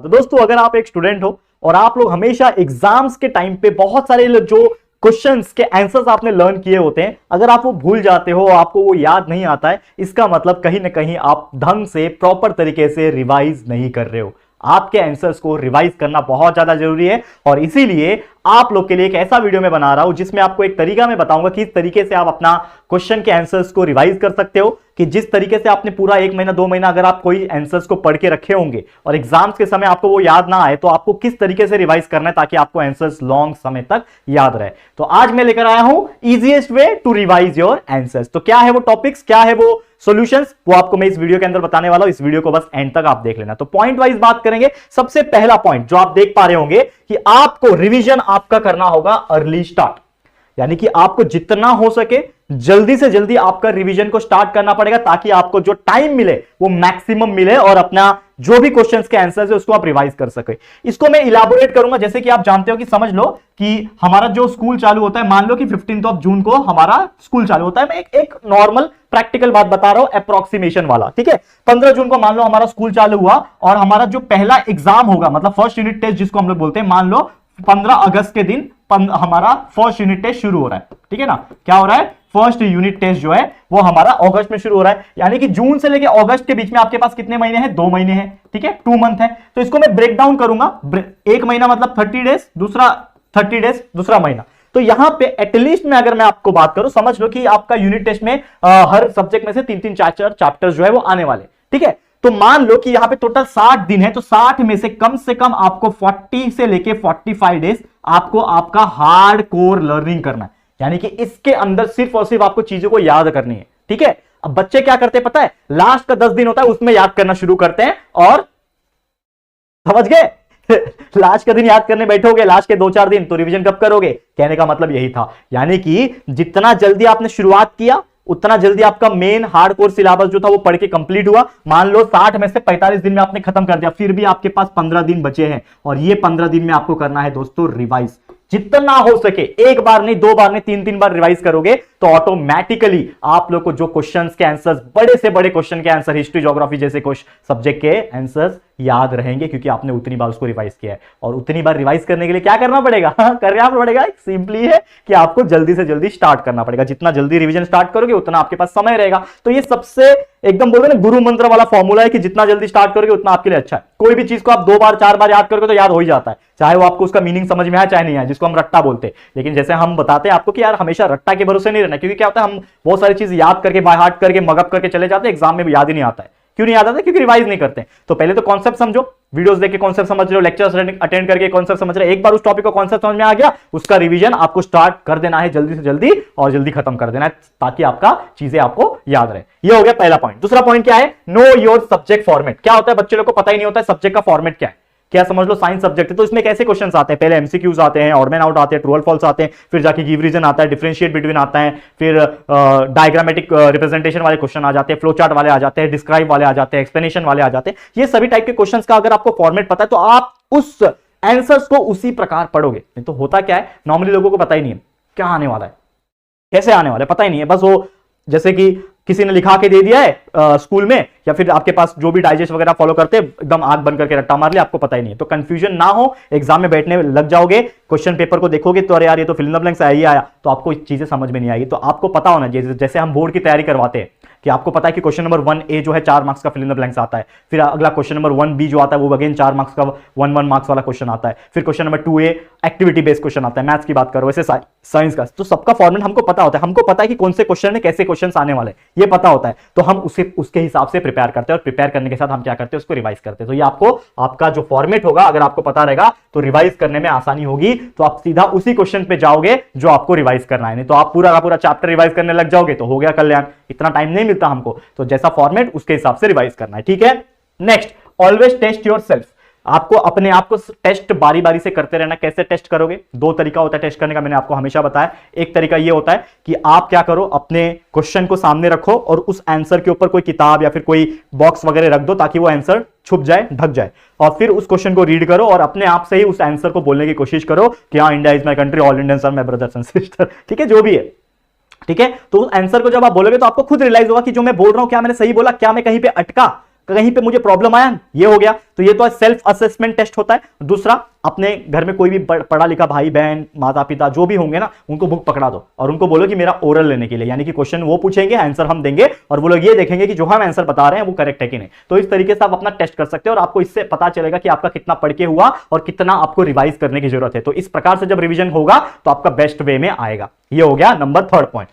तो दोस्तों अगर आप एक स्टूडेंट हो और आप लोग हमेशा एग्जाम्स के टाइम पे बहुत सारे जो क्वेश्चंस के आंसर्स आपने लर्न किए होते हैं, अगर आप वो भूल जाते हो, आपको वो याद नहीं आता है, इसका मतलब कहीं ना कहीं आप ढंग से प्रॉपर तरीके से रिवाइज नहीं कर रहे हो। आपके आंसर्स को रिवाइज करना बहुत ज्यादा जरूरी है और इसीलिए आप लोग के लिए एक ऐसा वीडियो मैं बना रहा हूं जिसमें आपको एक तरीका मैं बताऊंगा कि इस तरीके से आप अपना क्वेश्चन के आंसर्स को रिवाइज कर सकते हो, कि जिस तरीके से आपने पूरा 1 महीना 2 महीना अगर आप कोई आंसर्स को पढ़ के रखे होंगे और एग्जाम्स के समय आपको वो याद ना आए, तो आपको किस तरीके से रिवाइज करना है ताकि आपको आंसर्स लॉन्ग समय तक याद रहे। तो आज मैं लेकर आया हूं easiest way to revise your answers. तो क्या है वो टॉपिक्स, क्या है वो सॉल्यूशंस, वो आपको मैं इस वीडियो के अंदर बताने वाला हूं। इस वीडियो को बस एंड तक आप देख लेना। तो पॉइंट वाइज बात करेंगे। सबसे पहला पॉइंट जो आप देख पा रहे होंगे कि आपको रिवीजन आपका करना होगा अर्ली स्टार्ट, यानी कि आपको जितना हो सके जल्दी से जल्दी आपका रिवीजन को स्टार्ट करना पड़ेगा ताकि आपको जो टाइम मिले वो मैक्सिमम मिले और अपना जो भी क्वेश्चंस के आंसर्स है उसको आप रिवाइज कर सके। इसको मैं इलाबोरेट करूंगा। जैसे कि आप जानते हो कि समझ लो कि हमारा जो स्कूल चालू होता है, मान लो कि 15 जून को हमारा स्कूल चालू होता है। मैं एक नॉर्मल प्रैक्टिकल बात बता रहा हूं, अप्रोक्सीमेशन वाला, ठीक है। 15 जून को मान लो हमारा स्कूल चालू हुआ और हमारा जो पहला एग्जाम होगा, मतलब फर्स्ट यूनिट टेस्ट जिसको हम लोग बोलते हैं, मान लो 15 अगस्त के दिन हमारा फर्स्ट यूनिट टेस्ट शुरू हो रहा है, ठीक है ना। क्या हो रहा है? फर्स्ट यूनिट टेस्ट जो है वो हमारा अगस्त में शुरू हो रहा है, यानी कि जून से लेके अगस्त के बीच में आपके पास कितने महीने हैं? 2 महीने हैं, ठीक है, 2 मंथ है। तो इसको मैं ब्रेक डाउन करूंगा। एक महीना मतलब 30 डेज, दूसरा 30 डेज दूसरा महीना। तो यहां पे एटलीस्ट में अगर मैं आपको बात करूं, समझ लो कि आपका यूनिट टेस्ट में हर सब्जेक्ट में से 3-3 चैप्टर्स जो है वो आने वाले, ठीक है। तो मान लो कि यहां पे टोटल 60 दिन है, तो 60 में से कम आपको 40 से लेके 45 डेज आपको आपका हार्ड कोर लर्निंग करना है, यानी कि इसके अंदर सिर्फ और सिर्फ आपको चीजों को याद करनी है, ठीक है। अब बच्चे क्या करते हैं पता है? लास्ट का 10 दिन होता है उसमें याद करना शुरू करते हैं, और समझ गए लास्ट का दिन याद करने बैठोगे, लास्ट के 2-4 दिन, तो रिवीजन कब करोगे? कहने का मतलब यही था, यानी कि जितना जल्दी आपने शुरुआत किया उतना जल्दी आपका मेन हार्डकोर सिलेबस जो था वो पढ़ के कंप्लीट हुआ। मान लो 60 में से 45 दिन में आपने खत्म कर दिया, फिर भी आपके पास 15 दिन बचे हैं और ये 15 दिन में आपको करना है दोस्तों रिवाइज। जितना हो सके, एक बार नहीं, 2 बार नहीं, 3-3 बार रिवाइज करोगे तो ऑटोमेटिकली आप लोग को जो क्वेश्चंस के आंसर्स, बड़े से बड़े क्वेश्चन के आंसर, हिस्ट्री ज्योग्राफी जैसे सब्जेक्ट के आंसर्स याद रहेंगे, क्योंकि आपने उतनी बार उसको रिवाइज किया है। और उतनी बार रिवाइज करने के लिए क्या करना पड़ेगा? करना पड़ेगा सिंपली है कि आपको जल्दी से जल्दी स्टार्ट करना पड़ेगा। जितना जल्दी रिवीजन स्टार्ट करोगे उतना आपके पास समय रहेगा। तो ये सबसे एकदम बोलते ना गुरु मंत्र वाला फॉर्मूला है कि जितना जल्दी स्टार्ट करोगे उतना आपके लिए अच्छा है। कोई भी चीज को आप 2 बार 4 बार याद करोगे तो याद हो ही जाता है, चाहे वो आपको उसका मीनिंग समझ में आए चाहे नहीं आए, जिसको हम रट्टा बोलते हैं। लेकिन जैसे हम बताते हैं आपको कि यार हमेशा रट्टा के भरोसे नहीं रहना, क्योंकि क्या होता है हम बहुत सारी चीज याद करके बाय हार्ट करके मगअप करके चले जाते हैं, एग्जाम में भी याद ही नहीं आता है। क्यों नहीं याद आता? क्योंकि रिवाइज नहीं करते। तो पहले तो कॉन्सेप्ट समझो, वीडियोस देख के कॉन्सेप्ट समझ रहे हो, लेक्चर्स अटेंड करके कॉन्सेप्ट समझ रहे हो। एक बार उस टॉपिक का कॉन्सेप्ट समझ में आ गया, उसका रिवीजन आपको स्टार्ट कर देना है जल्दी से जल्दी, और जल्दी खत्म कर देना है ताकि आपका चीजें आपको याद रहे। ये हो गया पहला पॉइंट। दूसरा पॉइंट क्या है? Know your subject format. क्या होता है? बच्चे लोग को पता ही नहीं होता है सब्जेक्ट का फॉर्मेट क्या है। क्या समझ लो साइंस सब्जेक्ट है तो इसमें कैसे क्वेश्चंस आते हैं? पहले एमसीक्यूज आते हैं, ऑड मैन आउट आते हैं, ट्रू और फॉल्स आते हैं, फिर जाके गिव रीजन आता है, डिफरेंशिएट बिटवीन आता है, फिर डायग्रामेटिक रिप्रेजेंटेशन वाले क्वेश्चन आ जाते हैं, फ्लो चार्ट वाले आ जाते हैं, डिस्क्राइब वाले आ जाते हैं, एक्सप्लेनेशन वाले आ जाते हैं। ये सभी टाइप के क्वेश्चंस का अगर आपको फॉर्मेट पता है तो आप उस आंसर्स को उसी प्रकार पढ़ोगे। नहीं तो होता क्या है, नॉर्मली लोगों को पता ही नहीं है क्या आने वाला है, कैसे आने वाला है, पता ही नहीं है। बस वो जैसे कि किसी ने लिखा के दे दिया है स्कूल में, या फिर आपके पास जो भी डाइजेस्ट वगैरह फॉलो करते हैं, एकदम आंख बंद करके रट्टा मार लिया, आपको पता ही नहीं है। तो कंफ्यूजन ना हो, एग्जाम में बैठने लग जाओगे, क्वेश्चन पेपर को देखोगे तो अरे यार ये तो फिल इन द ब्लैंक्स आया, तो आपको चीजें समझ में नहीं आएगी। तो आपको पता होना चाहिए, जैसे हम बोर्ड की तैयारी करवाते हैं कि आपको पता है कि क्वेश्चन नंबर 1A जो है 4 मार्क्स का फिल इन द ब्लैंक्स आता है, फिर अगला क्वेश्चन नंबर 1B जो आता है वो अगेन 4 मार्क्स का 1 मार्क्स वाला क्वेश्चन आता है, फिर question number 2A activity based question आता है, मैथ्स की बात करो, वैसे साइंस का। तो सबका फॉर्मेट हमको पता होता है, हमको पता है कि कौन से क्वेश्चन है, कैसे क्वेश्चन आने वाले, ये पता होता है। तो हम उसके हिसाब से प्रिपेयर करते हैं, और प्रिपेयर करने के साथ हम क्या करते हैं, उसको रिवाइज करते हैं। तो ये आपका जो फॉर्मेट होगा अगर आपको पता रहेगा तो रिवाइज करने में आसानी होगी। तो आप सीधा उसी क्वेश्चन पे जाओगे जो आपको रिवाइज करना है। नहीं तो आप पूरा का पूरा चैप्टर रिवाइज करने लग जाओगे तो हो गया कल्याण, इतना टाइम नहीं मिलता हमको। तो जैसा फॉर्मेट उसके हिसाब से रिवाइज करना है, ठीक है। Next, always test yourself. आपको अपने आप को टेस्ट बारी बारी से करते रहना। कैसे टेस्ट करोगे? 2 तरीका होता है टेस्ट करने का, मैंने आपको हमेशा बताया। एक तरीका यह होता है कि आप क्या करो, अपने क्वेश्चन को सामने रखो और उस आंसर के ऊपर कोई किताब या फिर कोई बॉक्स वगैरह रख दो ताकि वो आंसर छुप जाए, ढक जाए, और फिर उस क्वेश्चन को रीड करो और अपने आप से ही उस आंसर को बोलने की कोशिश करो कि हाँ, India is my country, all Indians are my brothers and sister, ठीक है, जो भी है, ठीक है। तो उस आंसर को जब आप बोलोगे तो आपको खुद रियलाइज होगा कि जो मैं बोल रहा हूं क्या मैंने सही बोला, क्या मैं कहीं पे अटका, कहीं पे मुझे प्रॉब्लम आया, ये हो गया। तो ये तो सेल्फ असेसमेंट टेस्ट होता है। दूसरा, अपने घर में कोई भी पढ़ा लिखा भाई बहन माता पिता जो भी होंगे ना, उनको बुक पकड़ा दो और उनको बोलो कि मेरा ओरल लेने के लिए, यानी कि क्वेश्चन वो पूछेंगे, आंसर हम देंगे और वो लोग ये देखेंगे कि जो हम आंसर बता रहे हैं वो करेक्ट है कि नहीं। तो इस तरीके से आप अपना टेस्ट कर सकते हैं और आपको इससे पता चलेगा कि आपका कितना पढ़ के हुआ और कितना आपको रिवाइज करने की जरूरत है। तो इस प्रकार से जब रिवीजन होगा तो आपका बेस्ट वे में आएगा। ये हो गया नंबर 3rd पॉइंट।